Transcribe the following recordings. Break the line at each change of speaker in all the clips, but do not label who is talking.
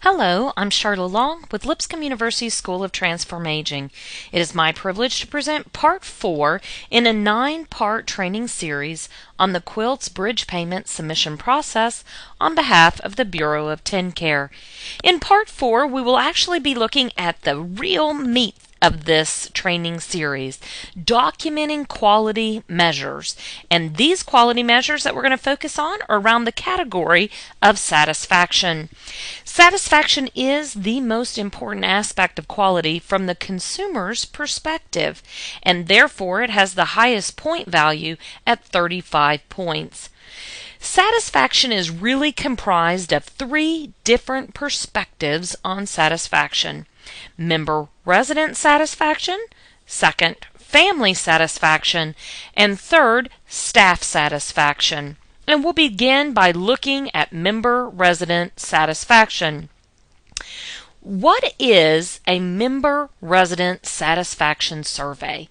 Hello, I'm Charlotte Long with Lipscomb University School of Transformaging. It is my privilege to present Part 4 in a 9-part training series on the Quilts Bridge Payment Submission Process on behalf of the Bureau of TennCare. In Part 4, we will actually be looking at the real meat of this training series, documenting quality measures. And these quality measures that we're going to focus on are around the category of satisfaction. Satisfaction is the most important aspect of quality from the consumer's perspective, and therefore it has the highest point value at 35 points. Satisfaction is really comprised of 3 different perspectives on satisfaction. Member resident satisfaction, second, family satisfaction, and third, staff satisfaction. And we'll begin by looking at member resident satisfaction. What is a member resident satisfaction survey?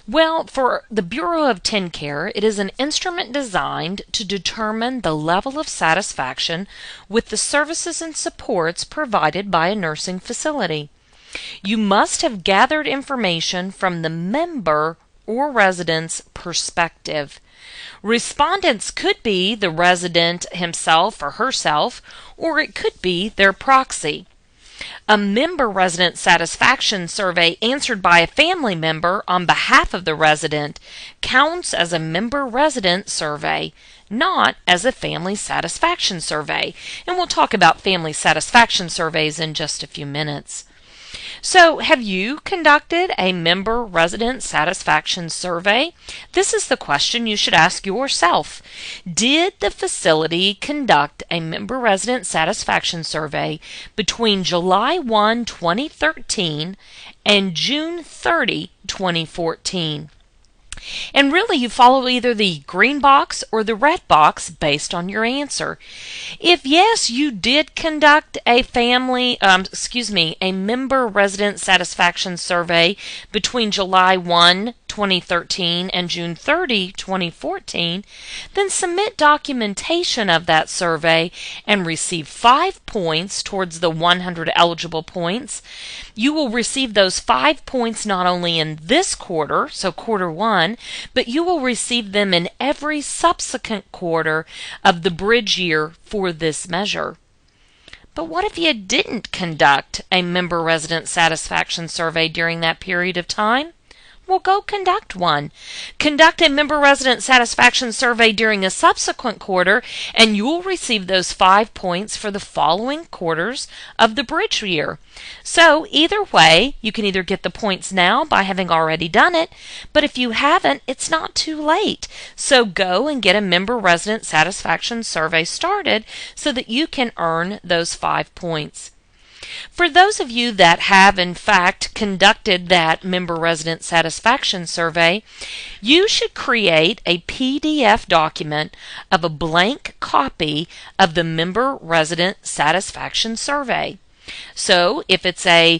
Well, for the Bureau of TennCare, it is an instrument designed to determine the level of satisfaction with the services and supports provided by a nursing facility. You must have gathered information from the member or resident's perspective. Respondents could be the resident himself or herself, or it could be their proxy. A member resident satisfaction survey answered by a family member on behalf of the resident counts as a member resident survey, not as a family satisfaction survey. And we'll talk about family satisfaction surveys in just a few minutes. So, have you conducted a member resident satisfaction survey? This is the question you should ask yourself. Did the facility conduct a member resident satisfaction survey between July 1, 2013 and June 30, 2014? And really, you follow either the green box or the red box based on your answer. If yes, you did conduct a a member resident satisfaction survey between July 1, 2013 and June 30, 2014, then submit documentation of that survey and receive 5 points towards the 100 eligible points. You will receive those 5 points not only in this quarter, so quarter 1, but you will receive them in every subsequent quarter of the bridge year for this measure. But what if you didn't conduct a member resident satisfaction survey during that period of time? Well, go conduct one. Conduct a member resident satisfaction survey during a subsequent quarter, and you will receive those 5 points for the following quarters of the bridge year. So either way, you can either get the points now by having already done it, but if you haven't, it's not too late. So go and get a member resident satisfaction survey started so that you can earn those 5 points. For those of you that have in fact conducted that member resident satisfaction survey, you should create a PDF document of a blank copy of the member resident satisfaction survey. So if it's a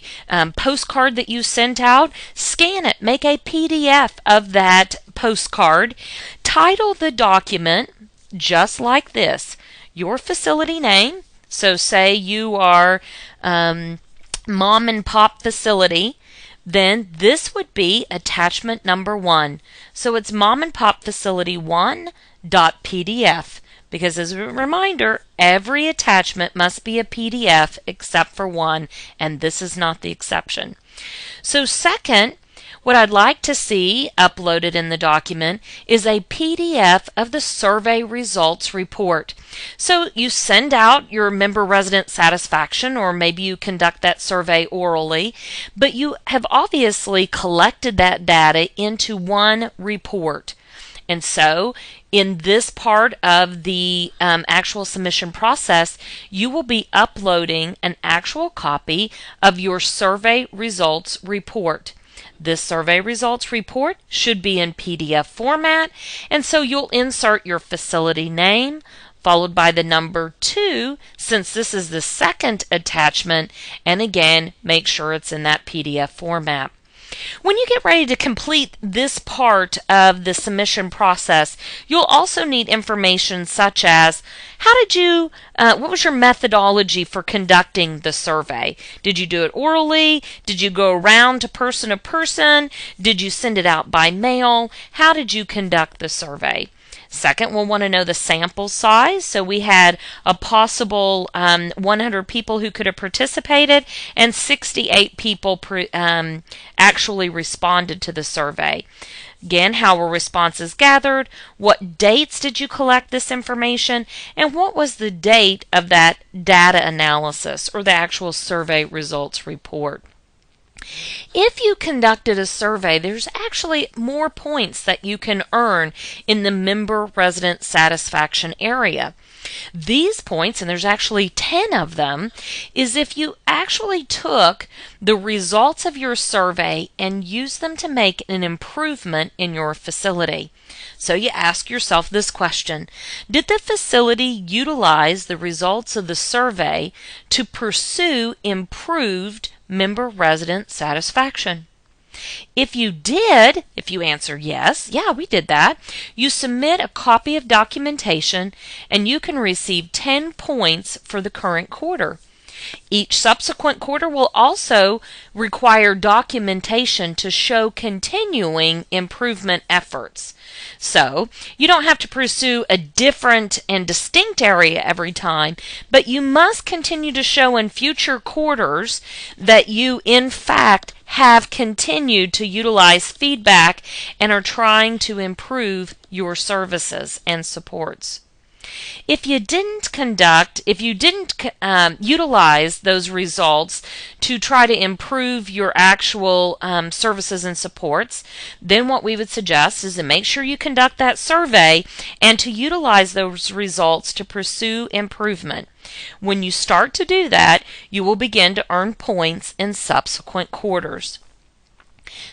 postcard that you sent out, scan it, make a PDF of that postcard, title the document just like this, your facility name. So say you are mom and pop facility, then this would be attachment number 1. So it's mom and pop facility 1.pdf, because as a reminder, every attachment must be a PDF except for one, and this is not the exception. So second, what I'd like to see uploaded in the document is a PDF of the survey results report. So you send out your member resident satisfaction, or maybe you conduct that survey orally, but you have obviously collected that data into one report. And so in this part of the actual submission process, you will be uploading an actual copy of your survey results report. This survey results report should be in PDF format, and so you'll insert your facility name, followed by the number 2, since this is the second attachment, and again, make sure it's in that PDF format. When you get ready to complete this part of the submission process, you'll also need information such as what was your methodology for conducting the survey? Did you do it orally? Did you go around to person? Did you send it out by mail? How did you conduct the survey? Second, we'll want to know the sample size. So we had a possible 100 people who could have participated, and 68 people actually responded to the survey. Again, how were responses gathered? What dates did you collect this information? And what was the date of that data analysis or the actual survey results report? If you conducted a survey, there's actually more points that you can earn in the member resident satisfaction area. These points, and there's actually 10 of them, is if you actually took the results of your survey and used them to make an improvement in your facility. So you ask yourself this question: did the facility utilize the results of the survey to pursue improved member resident satisfaction? If you did, if you answer yes, yeah, we did that, you submit a copy of documentation and you can receive 10 points for the current quarter. Each subsequent quarter will also require documentation to show continuing improvement efforts. So, you don't have to pursue a different and distinct area every time, but you must continue to show in future quarters that you, in fact, have continued to utilize feedback and are trying to improve your services and supports. If you didn't utilize those results to try to improve your actual services and supports, then what we would suggest is to make sure you conduct that survey and to utilize those results to pursue improvement. When you start to do that, you will begin to earn points in subsequent quarters.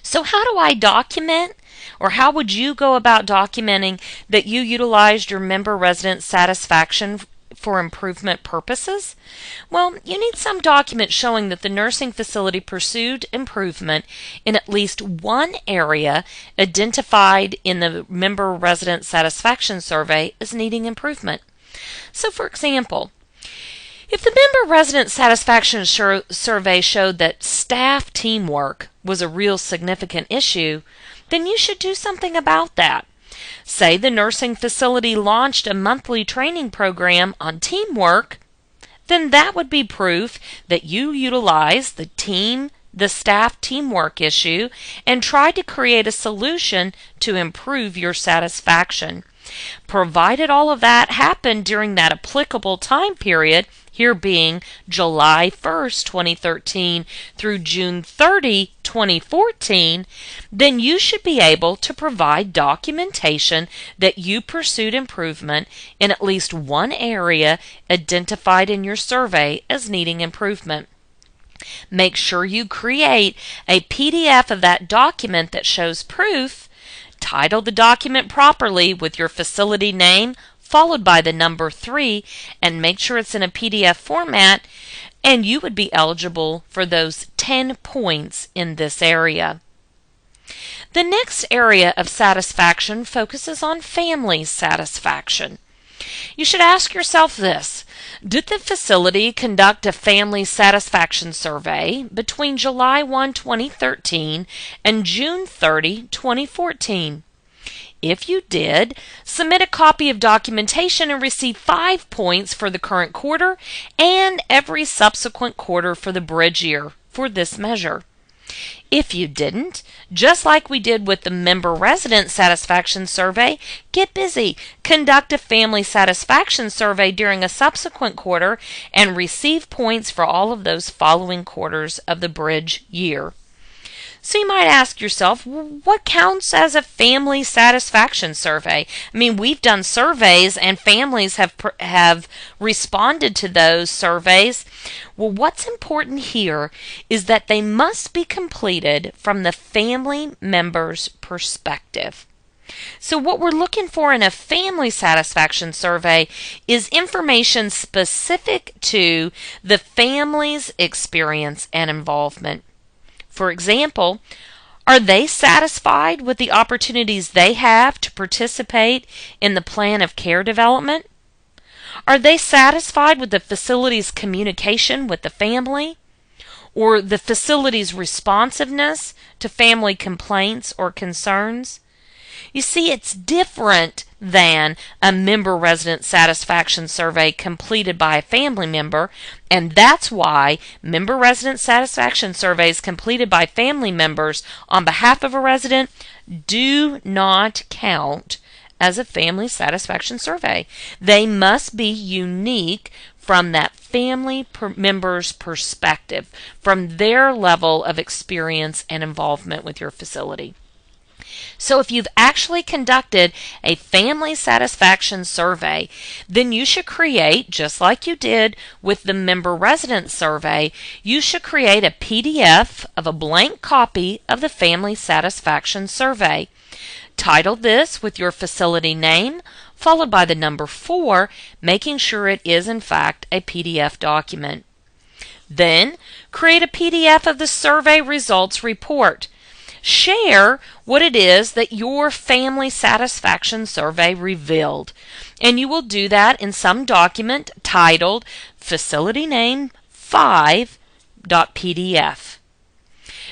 So how do I document, or how would you go about documenting that you utilized your member resident satisfaction for improvement purposes? Well, you need some document showing that the nursing facility pursued improvement in at least one area identified in the member resident satisfaction survey as needing improvement. So, for example, if the member resident satisfaction survey showed that staff teamwork was a real significant issue, then you should do something about that. Say the nursing facility launched a monthly training program on teamwork, then that would be proof that you utilized the staff teamwork issue and tried to create a solution to improve your satisfaction. Provided all of that happened during that applicable time period, here being July 1st, 2013 through June 30, 2014, then you should be able to provide documentation that you pursued improvement in at least one area identified in your survey as needing improvement. Make sure you create a PDF of that document that shows proof. Title the document properly with your facility name followed by the number 3, and make sure it's in a PDF format, and you would be eligible for those 10 points in this area. The next area of satisfaction focuses on family satisfaction. You should ask yourself this: did the facility conduct a family satisfaction survey between July 1, 2013 and June 30, 2014? If you did, submit a copy of documentation and receive 5 points for the current quarter and every subsequent quarter for the bridge year for this measure. If you didn't, just like we did with the member resident satisfaction survey, get busy. Conduct a family satisfaction survey during a subsequent quarter and receive points for all of those following quarters of the bridge year. So you might ask yourself, what counts as a family satisfaction survey? I mean, we've done surveys and families have responded to those surveys. Well, what's important here is that they must be completed from the family member's perspective. So what we're looking for in a family satisfaction survey is information specific to the family's experience and involvement. For example, Are they satisfied with the opportunities they have to participate in the plan of care development? Are they satisfied with the facility's communication with the family, or the facility's responsiveness to family complaints or concerns? You see, it's different than a member resident satisfaction survey completed by a family member, and that's why member resident satisfaction surveys completed by family members on behalf of a resident do not count as a family satisfaction survey. They must be unique from that family member's perspective, from their level of experience and involvement with your facility. So if you've actually conducted a family satisfaction survey, then you should create, just like you did with the member resident survey, you should create a PDF of a blank copy of the family satisfaction survey. Title this with your facility name, followed by the number 4, making sure it is in fact a PDF document. Then, create a PDF of the survey results report. Share what it is that your family satisfaction survey revealed, and you will do that in some document titled Facility Name 5.pdf.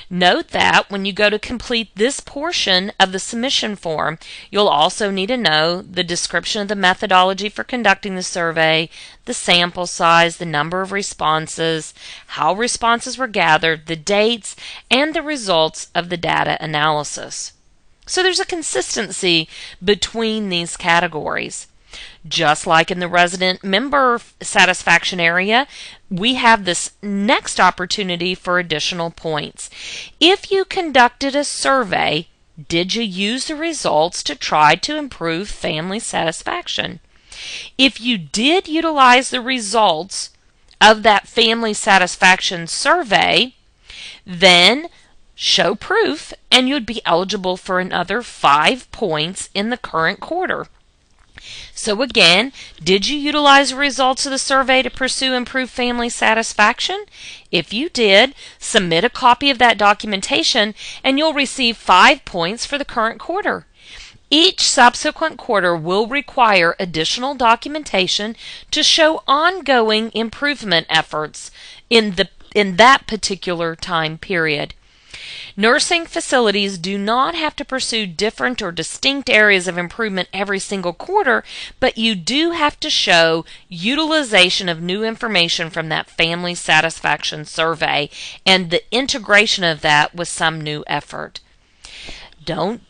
Note that when you go to complete this portion of the submission form, you'll also need to know the description of the methodology for conducting the survey, the sample size, the number of responses, how responses were gathered, the dates, and the results of the data analysis. So there's a consistency between these categories. Just like in the resident member satisfaction area, we have this next opportunity for additional points. If you conducted a survey, did you use the results to try to improve family satisfaction? If you did utilize the results of that family satisfaction survey, then show proof and you'd be eligible for another 5 points in the current quarter. So again, did you utilize the results of the survey to pursue improved family satisfaction? If you did, submit a copy of that documentation and you'll receive 5 points for the current quarter. Each subsequent quarter will require additional documentation to show ongoing improvement efforts in that particular time period. Nursing facilities do not have to pursue different or distinct areas of improvement every single quarter, but you do have to show utilization of new information from that family satisfaction survey and the integration of that with some new effort. Don't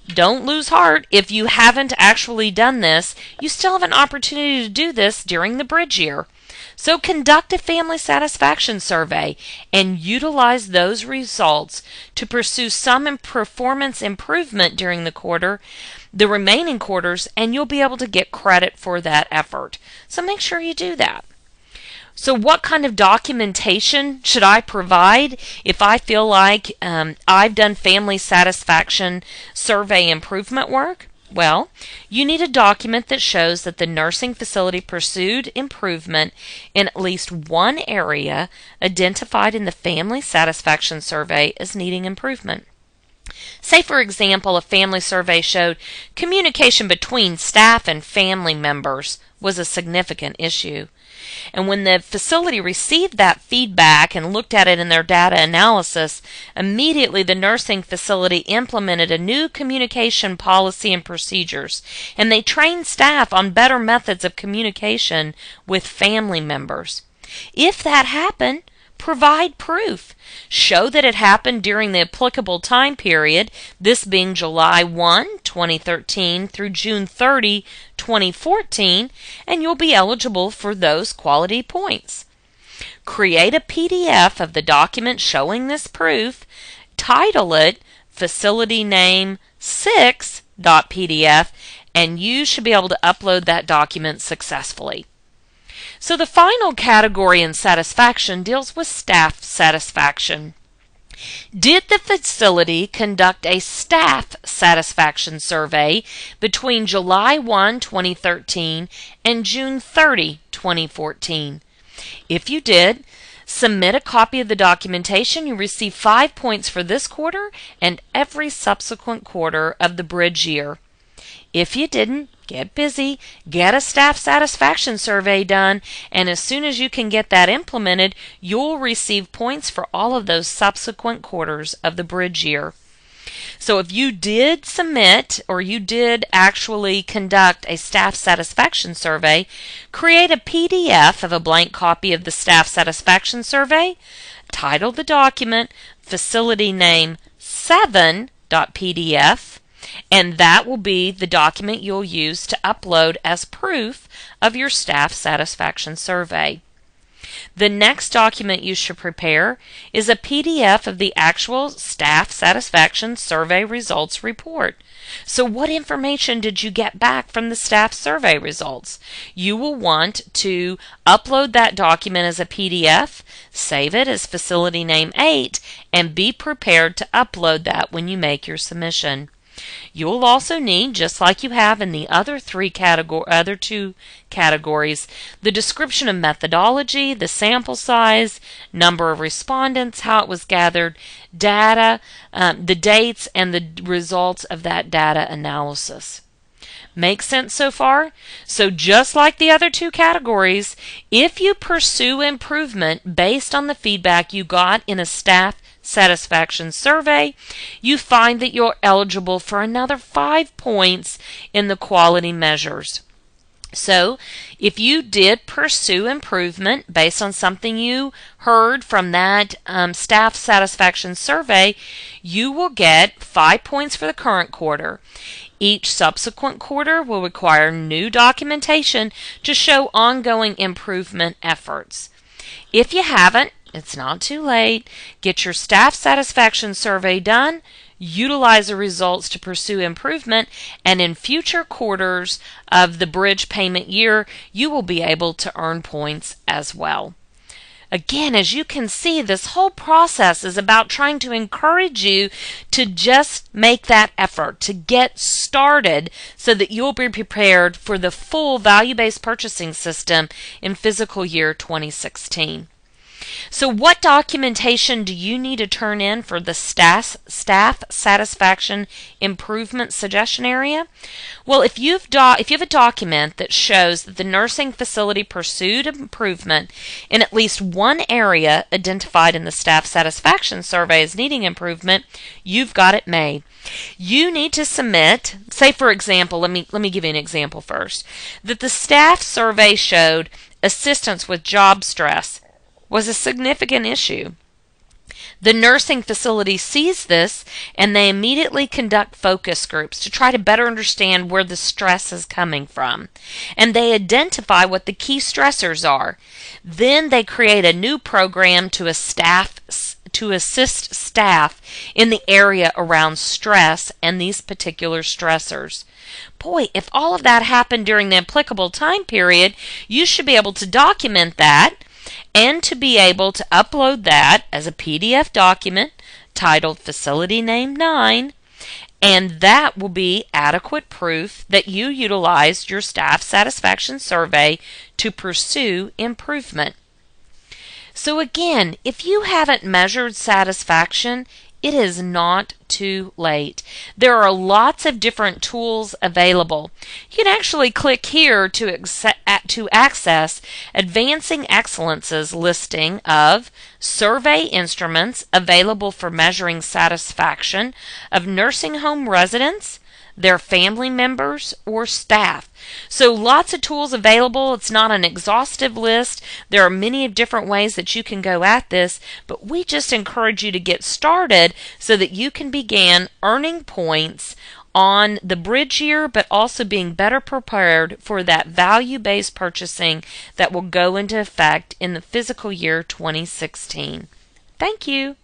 lose heart. If you haven't actually done this, you still have an opportunity to do this during the bridge year. So conduct a family satisfaction survey and utilize those results to pursue some performance improvement during the remaining quarters, and you'll be able to get credit for that effort. So make sure you do that. So what kind of documentation should I provide if I feel like I've done family satisfaction survey improvement work? Well, you need a document that shows that the nursing facility pursued improvement in at least one area identified in the family satisfaction survey as needing improvement. Say, for example, a family survey showed communication between staff and family members was a significant issue. And when the facility received that feedback and looked at it in their data analysis, immediately the nursing facility implemented a new communication policy and procedures, and they trained staff on better methods of communication with family members. If that happened, provide proof. Show that it happened during the applicable time period, this being July 1, 2013 through June 30, 2014, and you'll be eligible for those quality points. Create a PDF of the document showing this proof, title it Facility Name 6.pdf, and you should be able to upload that document successfully. So the final category in satisfaction deals with staff satisfaction. Did the facility conduct a staff satisfaction survey between July 1, 2013 and June 30, 2014? If you did, Submit a copy of the documentation. You receive 5 points for this quarter and every subsequent quarter of the bridge year. If you didn't, get busy, get a staff satisfaction survey done, and as soon as you can get that implemented, you'll receive points for all of those subsequent quarters of the bridge year. So if you did submit or you did actually conduct a staff satisfaction survey, create a PDF of a blank copy of the staff satisfaction survey, title the document Facility Name 7.pdf, and that will be the document you'll use to upload as proof of your staff satisfaction survey. The next document you should prepare is a PDF of the actual staff satisfaction survey results report. So what information did you get back from the staff survey results? You will want to upload that document as a PDF, save it as Facility Name 8, and be prepared to upload that when you make your submission. You'll also need, just like you have in the other two categories, the description of methodology, the sample size, number of respondents, how it was gathered, data, the dates, and the results of that data analysis. Make sense so far? So just like the other two categories, if you pursue improvement based on the feedback you got in a staff satisfaction survey, you find that you're eligible for another 5 points in the quality measures. So if you did pursue improvement based on something you heard from that staff satisfaction survey, you will get 5 points for the current quarter. Each subsequent quarter will require new documentation to show ongoing improvement efforts. If you haven't, it's not too late. Get your staff satisfaction survey done, utilize the results to pursue improvement, and in future quarters of the bridge payment year, you will be able to earn points as well. Again, as you can see, this whole process is about trying to encourage you to just make that effort, to get started so that you'll be prepared for the full value-based purchasing system in fiscal year 2016. So what documentation do you need to turn in for the staff satisfaction improvement suggestion area? Well, if you have a document that shows that the nursing facility pursued improvement in at least one area identified in the staff satisfaction survey as needing improvement, you've got it made. You need to submit, say for example, let me give you an example first, that the staff survey showed assistance with job stress was a significant issue. The nursing facility sees this and they immediately conduct focus groups to try to better understand where the stress is coming from. And they identify what the key stressors are. Then they create a new program to assist staff in the area around stress and these particular stressors. Boy, if all of that happened during the applicable time period, you should be able to document that and to be able to upload that as a PDF document titled Facility Name 9, and that will be adequate proof that you utilized your staff satisfaction survey to pursue improvement. So again, if you haven't measured satisfaction, it is not too late. There are lots of different tools available. You can actually click here to access Advancing Excellence's listing of survey instruments available for measuring satisfaction of nursing home residents, their family members, or staff. So lots of tools available. It's not an exhaustive list. There are many different ways that you can go at this, but we just encourage you to get started so that you can begin earning points on the bridge year, but also being better prepared for that value-based purchasing that will go into effect in the fiscal year 2016. Thank you.